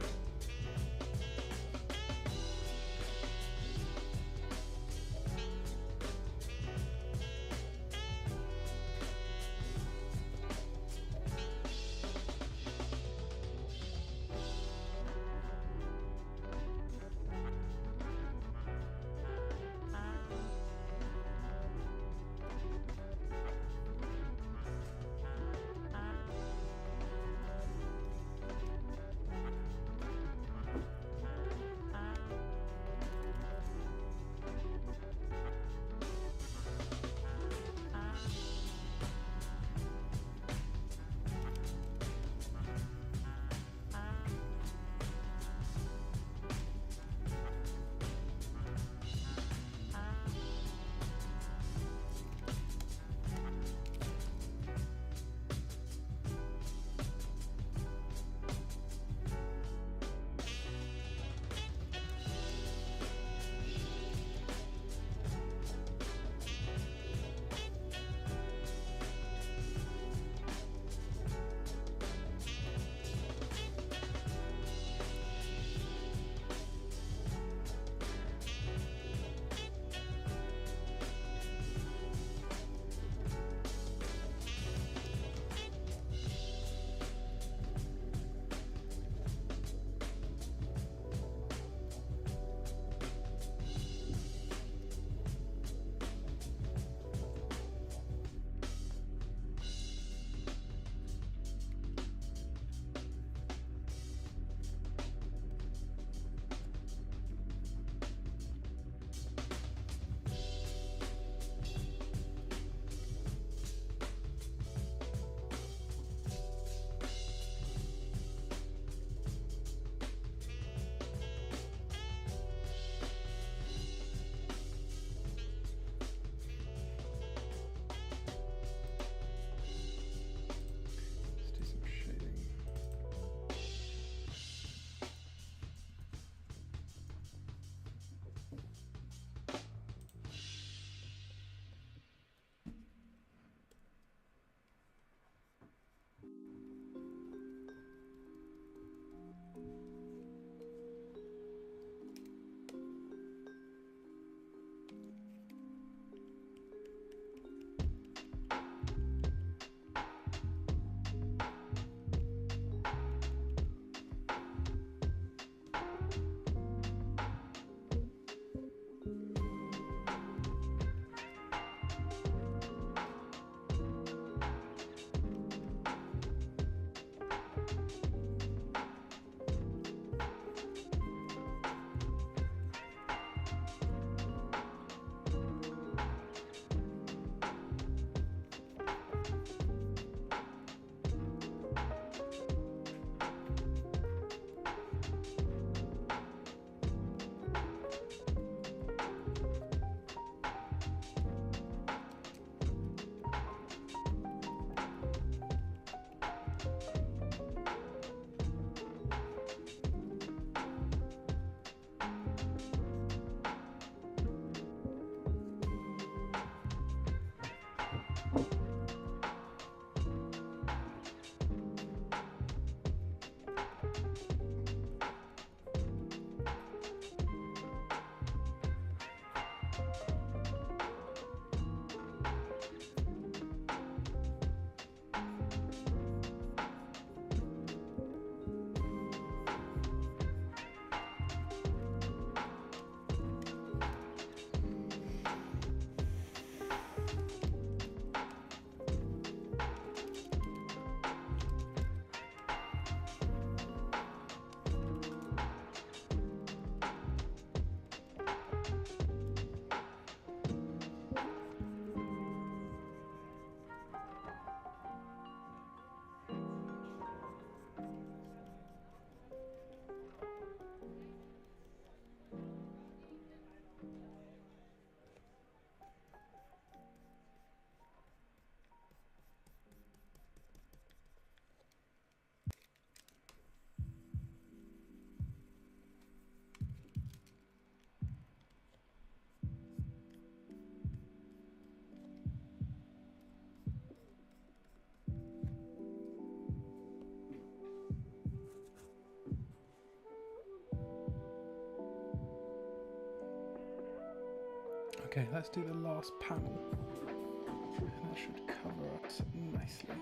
Okay, let's do the last panel. And that should cover us nicely.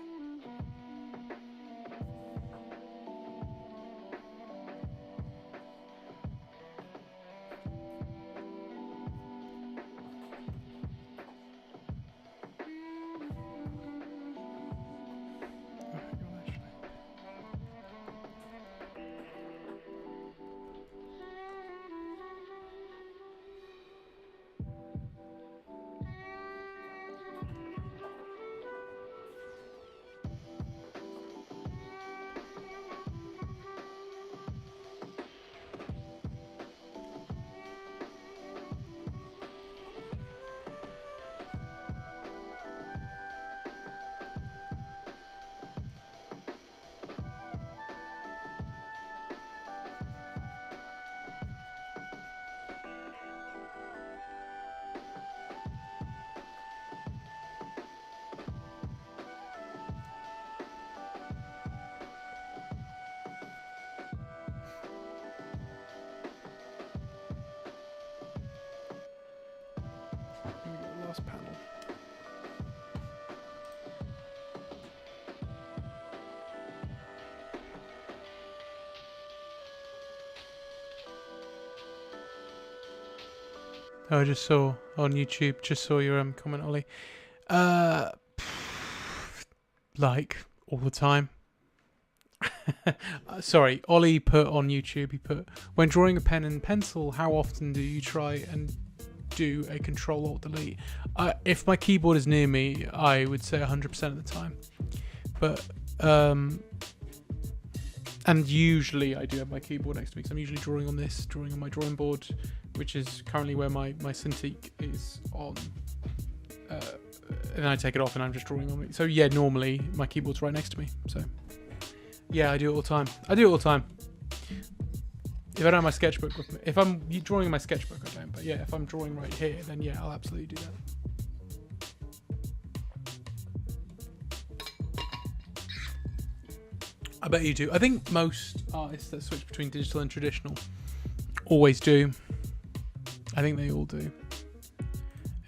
Last panel. Oh, I just saw on YouTube, just saw your comment, Ollie. Like all the time. Sorry, Ollie put on YouTube, he put, when drawing a pen and pencil, how often do you try and do a Control-Alt-Delete? If my keyboard is near me, I would say 100% of the time. But, and usually I do have my keyboard next to me, because I'm usually drawing on my drawing board, which is currently where my Cintiq is on. And then I take it off and I'm just drawing on it. So yeah, normally my keyboard's right next to me. So yeah, I do it all the time. If I don't have my sketchbook with me, if I'm drawing in my sketchbook, I don't. But yeah, if I'm drawing right here, then yeah, I'll absolutely do that. I bet you do. I think most artists that switch between digital and traditional always do. I think they all do.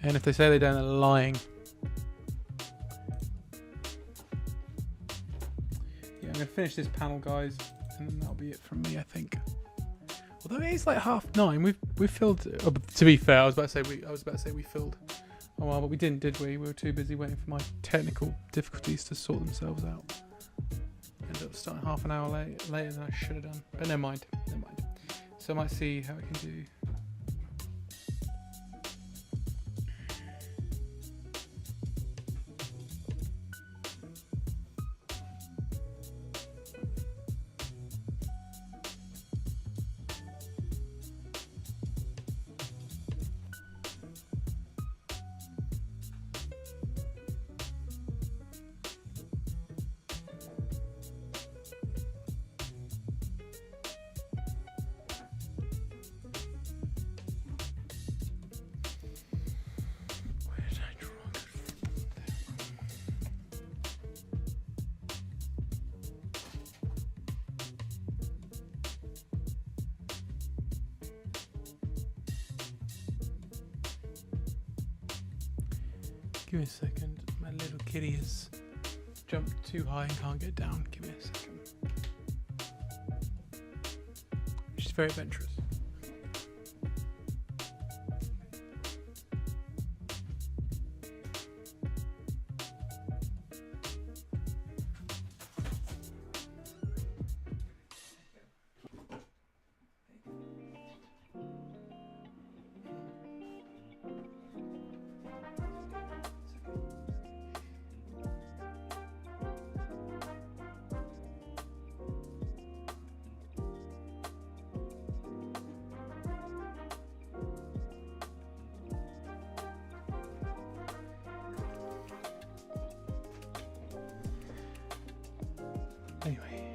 And if they say they don't, they're lying. Yeah, I'm going to finish this panel, guys, and then that'll be it from me, I think. Although it is like 9:30, we've filled. Oh, to be fair, I was about to say we filled a while, but we didn't, did we? We were too busy waiting for my technical difficulties to sort themselves out. Ended up starting half an hour later than I should have done, but never mind. So I might see how we can do. Give me a second. My little kitty has jumped too high and can't get down. Give me a second. She's very adventurous. Anyway.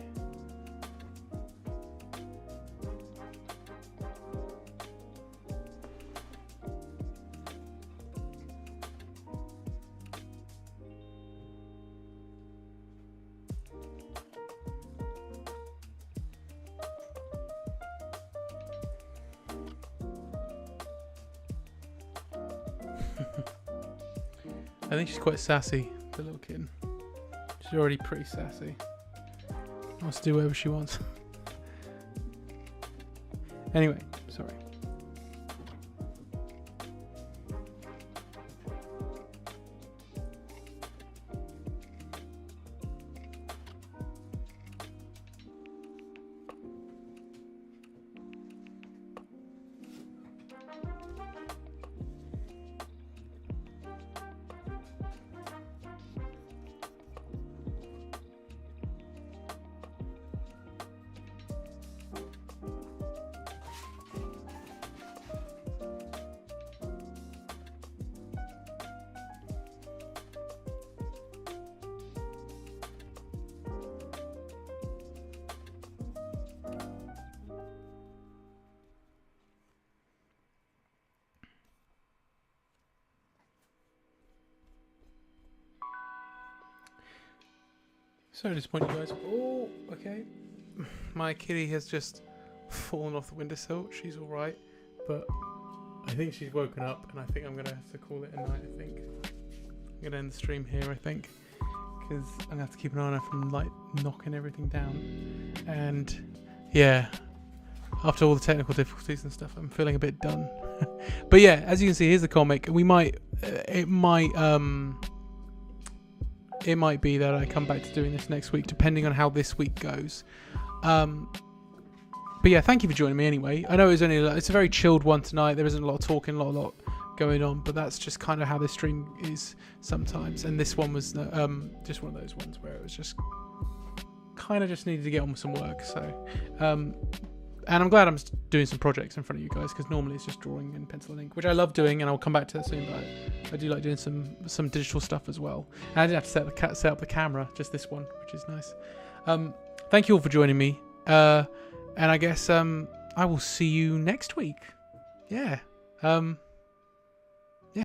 I think she's quite sassy, the little kitten. She's already pretty sassy. Wants to do whatever she wants. Anyway, sorry. Sorry to disappoint you guys. Oh, okay. My kitty has just fallen off the windowsill. She's alright, but I think she's woken up, and I think I'm going to have to call it a night, I think. I'm going to end the stream here, I think, because I'm going to have to keep an eye on her from, like, knocking everything down. And, yeah, after all the technical difficulties and stuff, I'm feeling a bit done. But, yeah, as you can see, here's the comic. We might, it might be that I come back to doing this next week, depending on how this week goes. But yeah, thank you for joining me anyway. I know it's a very chilled one tonight. There isn't a lot of talking, a lot going on, but that's just kind of how this stream is sometimes. And this one was just one of those ones where it was just kind of just needed to get on with some work. So, and I'm glad I'm doing some projects in front of you guys, because normally it's just drawing in pencil and ink, which I love doing, and I'll come back to that soon. But I do like doing some digital stuff as well. And I didn't have to set up the camera, just this one, which is nice. Thank you all for joining me. And I guess I will see you next week. Yeah.